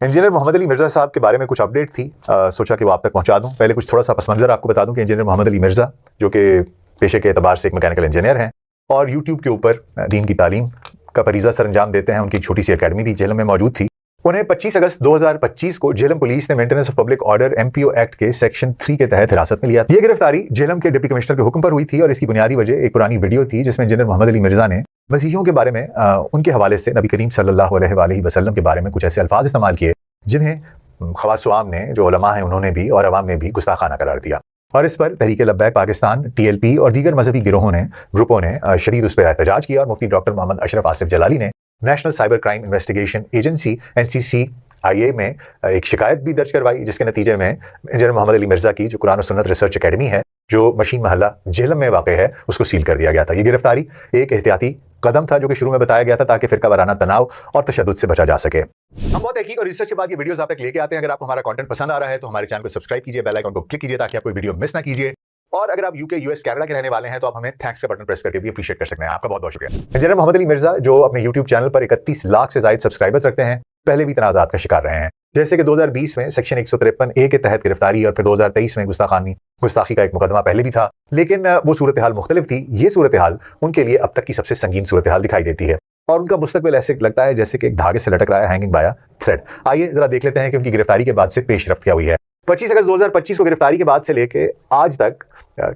Engineer Mohammad Ali Mirza साहब के बारे में कुछ अपडेट थी, सोचा कि वो आप तक पहुंचा दूं। पहले कुछ थोड़ा सा पस मंज़र आपको बता दूं कि इंजीनियर मोहम्मद अली मिर्ज़ा जो कि पेशे के एतबार से एक मैकेनिकल इंजीनियर हैं और यूट्यूब के ऊपर दीन की तालीम का फरीज़ा सर अंजाम देते हैं। उनकी एक छोटी सी अकेडमी भी झेलम में मौजूद थी। उन्हें 25 अगस्त 2025 को झेलम पुलिस ने maintenance of public order MPO act के सेक्शन 3 के तहत हिरासत में लिया। ये गिरफ्तारी झेलम के डिप्टी कमिश्नर के हुक्म पर हुई थी और इसकी बुनियादी वजह एक पुरानी वीडियो थी जिसमें इंजीनियर मोहम्मद अली मिर्ज़ा ने मसीहियों के बारे में उनके हवाले से नबी करीम सल्लल्लाहु अलैहि वसल्लम के बारे में कुछ ऐसे अल्फाज इस्तेमाल किए जिन्हें खवास आम ने, जो उलमा हैं, उन्होंने भी और अवाम ने भी गुस्ताखाना करार दिया। और इस पर तहरीक लब्बैक पाकिस्तान, TLP और दीगर मजहबी ग्रुपों ने शदीद उस पर एहतजाज किया और मुफ्ती डॉक्टर मोहम्मद अशरफ आसिफ जलाली ने national cyber crime investigation agency NCCIA में एक शिकायत भी दर्ज करवाई, जिसके नतीजे में इंजीनियर मोहम्मद अली मिर्ज़ा की जो कुरान और सुन्नत रिसर्च अकेडमी है जो मशीन महल्ला झेलम में वाक़ है उसको सील कर दिया गया था। ये गिरफ्तारी एक एहतियाती कदम था जो कि शुरू में बताया गया था ताकि फिरका वाराना तनाव और तशद्दुद से बचा जा सके। हम बहुत तहकीक और रिसर्च के बाद ये वीडियोस आप तक लेके आते हैं। अगर आपको हमारा कंटेंट पसंद आ रहा है तो हमारे चैनल को सब्सक्राइब कीजिए, बेल आइकन को क्लिक कीजिए ताकि आप कोई वीडियो मिस ना कीजिए। और अगर आप UK, US, कनाडा के रहने वाले हैं तो आप हमें थैंक्स का बटन प्रेस करके भी अप्रिशिएट कर सकते हैं। आपका बहुत बहुत शुक्रिया। इंजीनियर मोहम्मद अली मिर्ज़ा जो अपने YouTube चैनल पर 31 लाख से ज्यादा सब्सक्राइबर्स रखते हैं, पहले भी तनाज़ात का शिकार रहे हैं। जैसे कि 2020 में सेक्शन 153A के तहत गिरफ्तारी और फिर 2023 में गुस्ताखी का एक मुकदमा पहले भी था, लेकिन वो सूरत हाल मुख्तलिफ थी। ये सूरत हाल उनके लिए अब तक की सबसे संगीन सूरत हाल दिखाई देती है और उनका मुस्तकबिल ऐसे लगता है जैसे कि एक धागे से लटक रहा है, हैंगिंग बाय अ थ्रेड। आइए जरा देख लेते हैं कि उनकी गिरफ्तारी के बाद से पेशरफ्त क्या हुई है। 25 अगस्त 2025 को गिरफ्तारी के बाद से लेके आज तक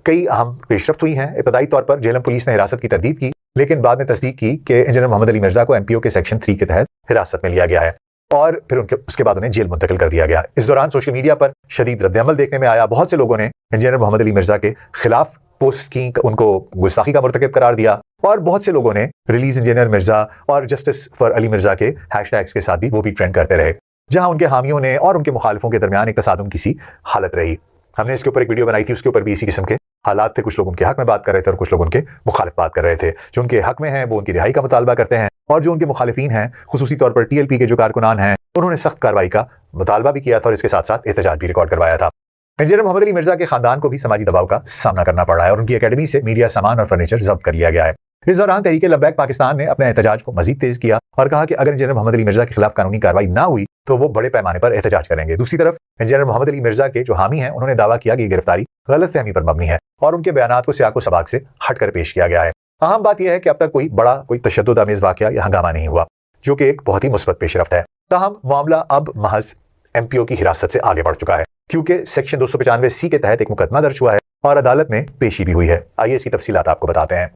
कई अहम पेशरफ्त हुई हैं। इब्तदाई तौर पर झेलम पुलिस ने हिरासत की तरदीद की, लेकिन बाद में तस्दीक की कि इंजीनियर मोहम्मद अली मिर्ज़ा को MPO के सेक्शन 3 के तहत हिरासत में लिया गया है और फिर उसके बाद उन्हें जेल मुंतकिल कर दिया गया। इस दौरान सोशल मीडिया पर शदीद रद्द-ए-अमल देखने में आया। बहुत से लोगों ने इंजीनियर मोहम्मद अली मिर्ज़ा के खिलाफ पोस्ट की, उनको गुस्ताखी का मुर्तकिब करार दिया और बहुत से लोगों ने रिलीज इंजीनियर मिर्ज़ा और जस्टिस फॉर अली मिर्ज़ा के हैशटैग्स के साथ भी वो भी ट्रेंड करते रहे, जहां उनके हामियों ने और उनके मुखालिफों के दरमियान एक तसादुम की सी हालत रही। हमने इसके ऊपर एक वीडियो बनाई थी, उसके ऊपर भी इसी किस्म के हालात थे। कुछ लोग उनके हक में बात कर रहे थे और कुछ लोग उनके मुखालिफ बात कर रहे थे। जो उनके हक में हैं वो उनकी रिहाई का मुतालबा करते हैं और जो उनके मुखालिफिन हैं, खुसूसी तौर पर TLP के जो कारकुनान हैं, उन्होंने सख्त कार्रवाई का मुतालबा भी किया था और इसके साथ साथ एहतजाज भी रिकॉर्ड करवाया था। इंजीनियर मोहम्मद अली मिर्ज़ा के खानदान को भी समाजी दबाव का सामना करना पड़ रहा है और उनकी अकेडमी से मीडिया सामान और फर्नीचर जब्त कर लिया गया है। इस दौरान तहरीक लब्बैक पाकिस्तान ने अपने एहतजाज को मजीद तेज किया और कहा कि अगर इंजीनियर मोहम्मद अली मिर्ज़ा के खिलाफ कानूनी कार्रवाई ना हुई तो वो बड़े पैमाने पर एहतजाज करेंगे। दूसरी तरफ इंजीनियर मोहम्मद अली मिर्ज़ा के जो हामी हैं, उन्होंने दावा किया कि ये गिरफ्तारी गलतफहमी पर मबनी है और उनके बयानात को सियाको सबाक से हटकर पेश किया गया है। अहम बात यह है कि अब तक कोई तशद्दुद आमेज वाक़या या हंगामा नहीं हुआ, जो कि एक बहुत ही मुस्बत पेशरफ्त है। ताहम मामला अब महज MPO की हिरासत से आगे बढ़ चुका है क्योंकि सेक्शन 295C के तहत एक मुकदमा दर्ज हुआ है और अदालत में पेशी भी हुई है। आइए इसकी तफसीलात आपको बताते हैं।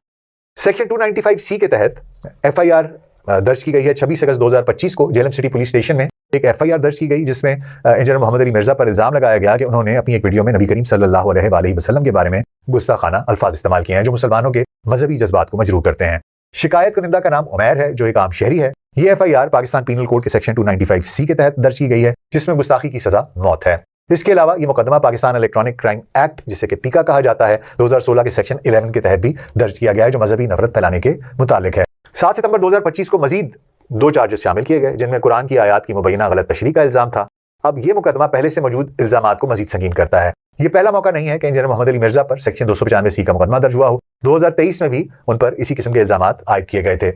सेक्शन 295C के तहत FIR दर्ज की गई है। 26 अगस्त 2025 को झेलम सिटी पुलिस स्टेशन में एक FIR दर्ज की गई जिसमें इंजीनियर मोहम्मद अली मिर्ज़ा पर इल्जाम लगाया गया कि उन्होंने अपनी एक वीडियो में नबी करीम सल्लल्लाहु अलैहि वसल्लम के बारे में गुस्ताखाना अल्फाज इस्तेमाल किए हैं जो मुसलमानों के मजहबी जज्बात को मजरूह करते हैं। शिकायत कुनिंदा का नाम उमैर है जो एक आम शहरी है। ये FIR पाकिस्तान पीनल कोड के सेक्शन 295C के तहत दर्ज की गई है जिसमें गुस्ताखी की सजा मौत है। इसके अलावा ये मुकदमा पाकिस्तान इलेक्ट्रॉनिक क्राइम एक्ट, जिसे कि PICA कहा जाता है, 2016 के सेक्शन 11 के तहत भी दर्ज किया गया है जो मजहबी नफरत फैलाने के मुतालिक है। 7 सितंबर 2025 को मजीद 2 चार्जेस शामिल किए गए जिनमें कुरान की आयात की मुबैना गलत तशरीह का इल्जाम था। अब ये मुकदमा पहले से मौजूद इल्जामात को मजीद संगीन करता है। ये पहला मौका नहीं है कि इंजीनियर मोहम्मद अली मिर्ज़ा पर सेक्शन 295C का मुकदमा दर्ज हुआ हो। 2023 में भी उन पर इसी किस्म के इल्जामात आयद किए गए थे,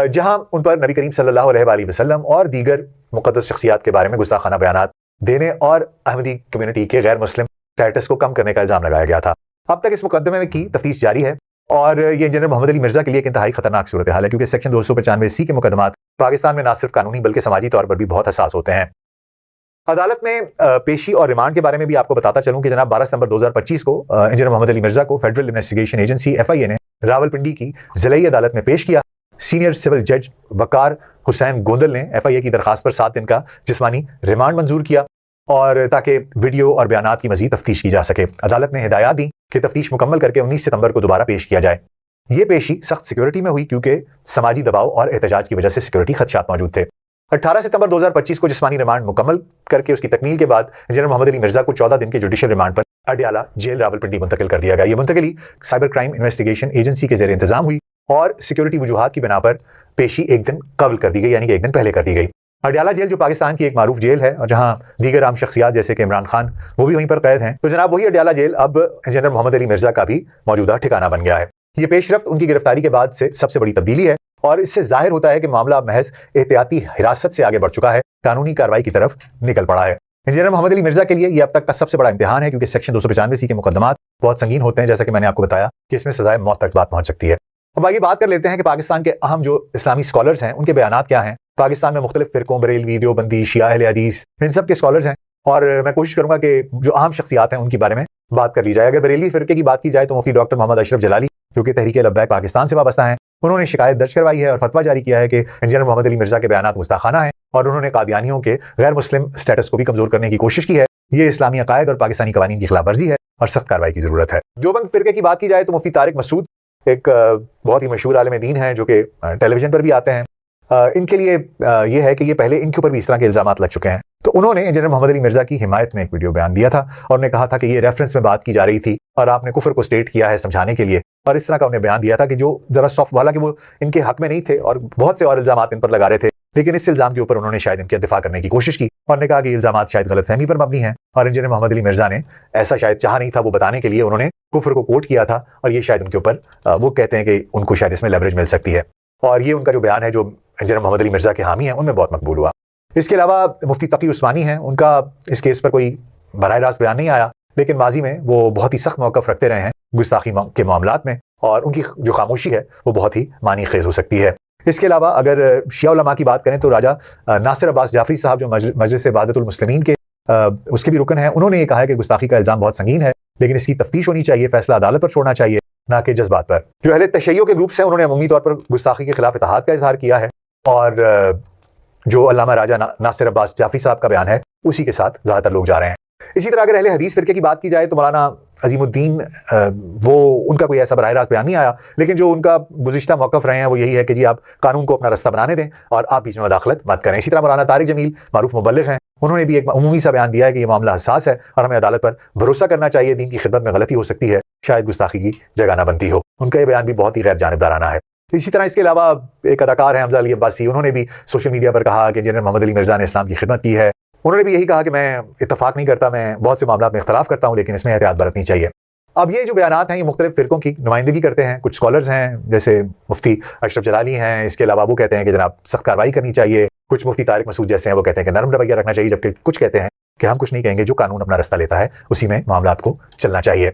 जहां उन पर नबी करीम सल्लल्लाहु अलैहि वसल्लम और दीगर मुक़द्दस शख्सियात के बारे में गुस्ताखाना बयानात देने और अहमदी कम्युनिटी के गैर मुस्लिम स्टेटस को कम करने का इल्जाम लगाया गया था। अब तक इस मुकदमे की तफ्तीश जारी है और ये इंजीनियर मोहम्मद अली मिर्ज़ा के लिए एक इंतहाई खतरनाक सूरत हाल है क्योंकि सेक्शन 295C के मुकदमात पाकिस्तान में न सिर्फ कानूनी बल्कि समाजी तौर पर भी बहुत हसास होते हैं। अदालत में पेशी और रिमांड के बारे में भी आपको बताता चलूं कि जनाब 12 सितंबर 2025 को इंजीनियर मोहम्मद अली मिर्ज़ा को फेडरल इन्वेस्टिगेशन एजेंसी FIA ने रावलपिंडी की ज़िलाई अदालत में पेश किया। सीनियर सिविल जज वकार हुसैन गोंदल ने FIA की दरखास्त पर 7 दिन का जिस्मानी रिमांड मंजूर किया और ताकि वीडियो और बयानात की मजीद तफ्तीश की जा सके। अदालत ने हिदायत दी कि तफ्तीश मुकम्मल करके 19 सितंबर को दोबारा पेश किया जाए। ये पेशी सख्त सिक्योरिटी में हुई क्योंकि समाजी दबाव और एहतजाज की वजह से सिक्योरिटी खदशात मौजूद थे। 18 सितंबर 2025 को जिस्मानी रिमांड मुकम्मल करके उसकी तकमील के बाद इंजीनियर मोहम्मद अली मिर्ज़ा को 14 दिन के जुडिशियल रिमांड पर अडयाला जेल रावलपिंडी मुंतकिल कर दिया गया। ये मुंतकिली साइबर क्राइम इन्वेस्टिगेशन एजेंसी के ज़ेर इंतजाम हुई और सिक्योरिटी वजूहात की बिना पर पेशी एक दिन कबल कर दी गई, यानी कि एक दिन पहले कर दी गई। अडयाला जेल जो पाकिस्तान की एक मारूफ जेल है और जहां दीगर आम शख्सियात जैसे कि इमरान खान वो भी वहीं पर कैद हैं, तो जनाब वही अडयाला जेल अब इंजीनियर मोहम्मद अली मिर्ज़ा का भी मौजूदा ठिकाना बन गया है। ये पेशरफ्त उनकी गिरफ्तारी के बाद से सबसे बड़ी तब्दीली है और इससे जाहिर होता है कि मामला महज एहतियाती हिरासत से आगे बढ़ चुका है कानूनी कार्रवाई की तरफ निकल पड़ा है। इंजीनियर मोहम्मद अली मिर्जा के लिए ये अब तक का सबसे बड़ा इम्तिहान है, क्योंकि सेक्शन 295C के मुकदमात बहुत संगीन होते हैं, जैसा कि मैंने आपको बताया कि इसमें सजाए मौत तक बात पहुंच सकती है। अब आगे बात कर लेते हैं कि पाकिस्तान के अहम जो इस्लामी स्कॉलर्स हैं उनके बयानात क्या हैं। पाकिस्तान में मुख्तलिफ फिरकों, बरेलवी, देवबंदी, शिया, अहले हदीस, इन सब के स्कॉलर्स हैं, और मैं कोशिश करूंगा कि जो अहम शख्सियात हैं उनके बारे में बात कर ली जाए। अगर बरेलवी फिरके की बात की जाए तो मुफ्ती डॉक्टर मोहम्मद अशरफ जलाली, जो कि तहरीक लब्बैक पाकिस्तान से वाबस्ता हैं, उन्होंने शिकायत दर्ज करवाई है और फतवा जारी किया है कि इंजीनियर मोहम्मद अली मिर्जा के बयानात गुस्ताखाना है, और उन्होंने कादियानियों के गैर मुस्लिम स्टेटस को भी कमजोर करने की कोशिश की है। ये इस्लामी अकायद और पाकिस्तानी कवानीन की खिलाफ वर्जी है और सख्त कार्रवाई की जरूरत है। देवबंद फिरके की बात की जाए तो मुफ्ती तारिक मसूद एक बहुत ही मशहूर आलिम दीन है, जो कि टेलीविजन पर भी आते हैं। इनके लिए ये है कि ये पहले इनके ऊपर भी इस तरह के इल्जामात लग चुके हैं, तो उन्होंने इंजीनियर मोहम्मद अली मिर्जा की हिमायत में एक वीडियो बयान दिया था और उन्होंने कहा था कि ये रेफरेंस में बात की जा रही थी और आपने कुफर को स्टेट किया है समझाने के लिए, और इस तरह का उन्हें बयान दिया था कि जो जरा सॉफ्ट वाला कि वो इनके हक में नहीं थे और बहुत से और इल्जामात इन पर लगा रहे थे, लेकिन इस इल्जाम के ऊपर उन्होंने शायद इनका दिफा करने की कोशिश की और ने कहा कि इल्जामात शायद गलतफहमी पर मबनी है, और इंजीनियर मोहम्मद अली मिर्जा ने ऐसा शायद चाहा नहीं था, वो बताने के लिए उन्होंने कुफर को कोट किया था, और ये शायद उनके ऊपर वो कहते हैं कि उनको शायद इसमें लेवरेज मिल सकती है, और ये उनका जो बयान है जो इंजीनियर मोहम्मद अली मिर्जा के हामी हैं उनमें बहुत मकबूल हुआ। इसके अलावा मुफ्ती तकी उस्मानी हैं, उनका इस केस पर कोई बराह रास्त बयान नहीं आया, लेकिन माजी में वो बहुत ही सख्त मौक़िफ़ रखते रहे हैं गुस्ताखी के मामलात में, और उनकी जो खामोशी है वो बहुत ही मानी खेज हो सकती है। इसके अलावा अगर शिया उलमा की बात करें तो राजा नासिर अब्बास जाफरी साहब, जो मजलिस वहदतुल मुस्लिमीन के उसके भी रुकन हैं, उन्होंने ये कहा है कि गुस्ताखी का इल्ज़ाम बहुत संगीन है, लेकिन इसकी तफ्तीश होनी चाहिए, फैसला अदालत पर छोड़ना चाहिए, ना कि जज्बात पर। जो अहले तशय्युअ के ग्रुप्स हैं उन्होंने अमूमी तौर पर गुस्ताखी के खिलाफ इत्तेहाद का इजहार किया है, और जो अल्लामा राजा नासिर अब्बास जाफरी साहब का बयान है उसी के साथ ज़्यादातर लोग जा रहे हैं। इसी तरह अगर अहले हदीस फिरके की बात की जाए तो मौलाना अजीमुद्दीन, वो उनका कोई ऐसा बराह रास्त बयान नहीं आया, लेकिन जो उनका गुज़िश्ता मौक़िफ़ रहे हैं वो यही है कि जी आप कानून को अपना रास्ता बनाने दें और आप बीच में मदाखलत मत करें। इसी तरह मौलाना तारिक जमील, मारूफ मुबल्लिग़ हैं, उन्होंने भी एक उमूमी सा बयान दिया है कि ये मामला हसास है और हमें अदालत पर भरोसा करना चाहिए, दीन की खिदमत में गलती हो सकती है, शायद गुस्ताखी की जगह ना बनती हो। उनका ये बयान भी बहुत ही गैर जानिबदाराना है। इसी तरह इसके अलावा एक अदाकार हैं हमजा अली अब्बासी, उन्होंने भी सोशल मीडिया पर कहा कि इंजीनियर मोहम्मद अली मिर्जा ने इस्लाम की खिदमत की है। उन्होंने भी यही कहा कि मैं इत्तफाक नहीं करता, मैं बहुत से मामलों में इख्तलाफ करता हूँ, लेकिन इसमें एहतियात बरतनी चाहिए। अब ये जो बयानात हैं ये मुख्तलिफ फिरकों की नुमाइंदगी करते हैं। कुछ स्कॉलर्स हैं जैसे मुफ्ती अशरफ जलाली हैं, इसके अलावा वो कहते हैं कि जनाब सख्त कार्रवाई करनी चाहिए। कुछ मुफ्ती तारिक मसूद जैसे हैं वो कहते हैं कि नरम रवैया रखना चाहिए, जबकि कुछ कहते हैं कि हम कुछ नहीं कहेंगे, जो कानून अपना रास्ता लेता है उसी में मामलात को चलना चाहिए।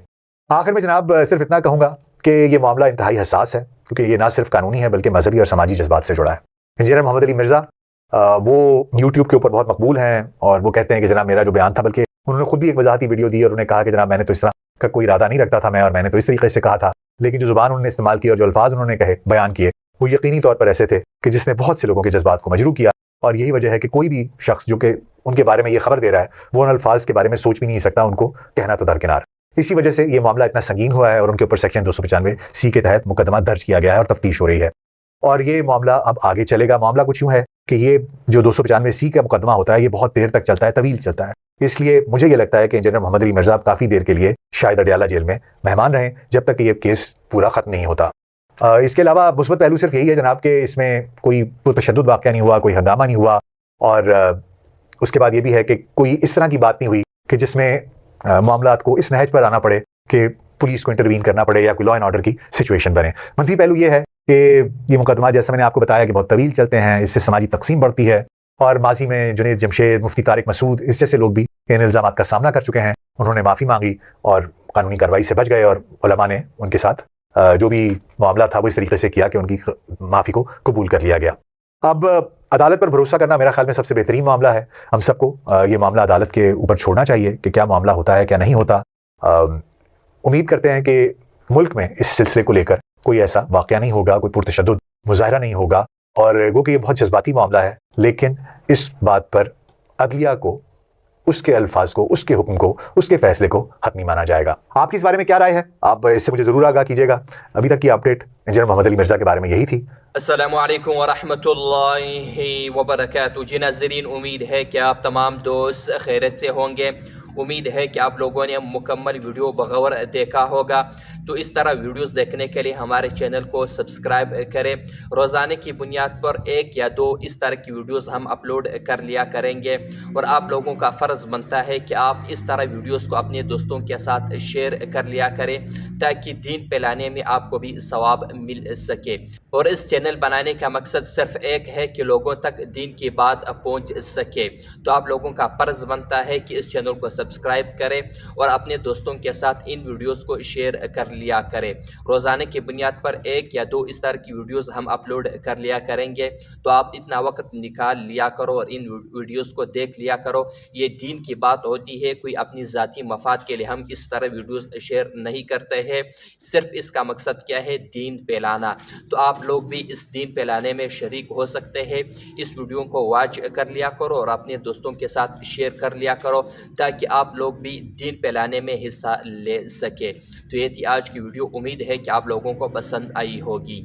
आखिर में जनाब सिर्फ इतना कहूँगा कि ये मामला इंतहाई हसास है, क्योंकि ये ना सिर्फ कानूनी है बल्कि मजहबी और समाजी जज्बात से जुड़ा है। इंजीनियर मोहम्मद अली मिर्जा वो यूट्यूब के ऊपर बहुत मकबूल हैं, और वो कहते हैं कि जनाब मेरा जो बयान था, बल्कि उन्होंने खुद भी एक वजाहती वीडियो दी और उन्होंने कहा कि जनाब मैंने तो इस तरह का कोई इरादा नहीं रखता था, और मैंने तो इस तरीके से कहा था, लेकिन जो जुबान उन्होंने इस्तेमाल की और जो अल्फाज उन्होंने कहे बयान किए वो यकीनी तौर पर ऐसे थे कि जिसने बहुत से लोगों के जज्बात को मजरूह किया। और यही वजह है कि कोई भी शख्स जो कि उनके बारे में ये खबर दे रहा है वो उन अल्फाज के बारे में सोच भी नहीं सकता, उनको कहना तो दरकिनार। इसी वजह से ये मामला इतना संगीन हुआ है और उनके ऊपर सेक्शन 295C के तहत मुकदमा दर्ज किया गया है और तफ्तीश हो रही है, और ये मामला अब आगे चलेगा। मामला कुछ यूँ है कि ये जो 295C का मुकदमा होता है ये बहुत देर तक चलता है, तवील चलता है, इसलिए मुझे ये लगता है कि इंजीनियर मोहम्मद अली मिर्जा काफ़ी देर के लिए शायद अडयाला जेल में मेहमान रहें जब तक कि ये केस पूरा ख़त्म नहीं होता। इसके अलावा मुस्बत पहलू सिर्फ यही है जनाब कि इसमें कोई तशद्दुद वाक़या नहीं हुआ, कोई हंगामा नहीं हुआ, और उसके बाद ये भी है कि कोई इस तरह की बात नहीं हुई कि जिसमें मामलात को इस नहज पर आना पड़े कि पुलिस को इंटरवीन करना पड़े या कोई लॉ एंड ऑर्डर की सिचुएशन बने। मनफी पहलू ये है कि ये मुकदमा, जैसे मैंने आपको बताया, कि बहुत तवील चलते हैं, इससे समाजी तकसीम बढ़ती है, और माजी में जुनैद जमशेद, मुफ्ती तारिक मसूद, इस जैसे लोग भी इन इल्ज़ामात का सामना कर चुके हैं। उन्होंने माफ़ी मांगी और कानूनी कार्रवाई से बच गए, और उलमा ने उनके साथ जो भी मामला था वो इस तरीके से किया कि उनकी माफ़ी को कबूल कर लिया गया। अब अदालत पर भरोसा करना मेरा ख्याल में सबसे बेहतरीन मामला है। हम सबको ये मामला अदालत के ऊपर छोड़ना चाहिए कि क्या मामला होता है क्या नहीं होता। उम्मीद करते हैं कि मुल्क में इस सिलसिले को लेकर कोई ऐसा वाक़या नहीं होगा, कोई पुरतशद्दुद मुज़ाहिरा नहीं होगा, और वो कि ये बहुत जज्बाती मामला है, लेकिन इस बात पर अदलिया को, उसके अल्फाज को, उसके हुक्म को, उसके फैसले को हतमी माना जाएगा। आपकी इस बारे में क्या राय है? आप इससे मुझे ज़रूर आगाह कीजिएगा। अभी तक की अपडेट इंजीनियर मोहम्मद अली मिर्जा के बारे में यही थी। अस्सलामु अलैकुम व रहमतुल्लाहि व बरकातुहू। जी नाज़रीन, उम्मीद है कि आप तमाम दोस्त खैरियत से होंगे। उम्मीद है कि आप लोगों ने मुकम्मल वीडियो बगौर देखा होगा। तो इस तरह वीडियोस देखने के लिए हमारे चैनल को सब्सक्राइब करें। रोज़ाना की बुनियाद पर 1 या 2 इस तरह की वीडियोस हम अपलोड कर लिया करेंगे और आप लोगों का फ़र्ज़ बनता है कि आप इस तरह वीडियोस को अपने दोस्तों के साथ शेयर कर लिया करें ताकि दीन फैलाने में आपको भी सवाब मिल सके। और इस चैनल बनाने का मकसद सिर्फ एक है कि लोगों तक दीन की बात पहुंच सके। तो आप लोगों का फ़र्ज़ बनता है कि इस चैनल को सब्सक्राइब करें और अपने दोस्तों के साथ इन वीडियोस को शेयर कर लिया करें। रोज़ाना की बुनियाद पर 1 या 2 इस तरह की वीडियोस हम अपलोड कर लिया करेंगे। तो आप इतना वक्त निकाल लिया करो और इन वीडियोस को देख लिया करो। ये दीन की बात होती है, कोई अपनी ज़ाती मफाद के लिए हम इस तरह वीडियोस शेयर नहीं करते हैं। सिर्फ इसका मकसद क्या है? दीन फैलाना। तो आप लोग भी इस दीन फैलाने में शरीक हो सकते हैं। इस वीडियो को वॉच कर लिया करो और अपने दोस्तों के साथ शेयर कर लिया करो ताकि आप लोग भी दीन फैलाने में हिस्सा ले सके। तो ये थी आज की वीडियो। उम्मीद है कि आप लोगों को पसंद आई होगी।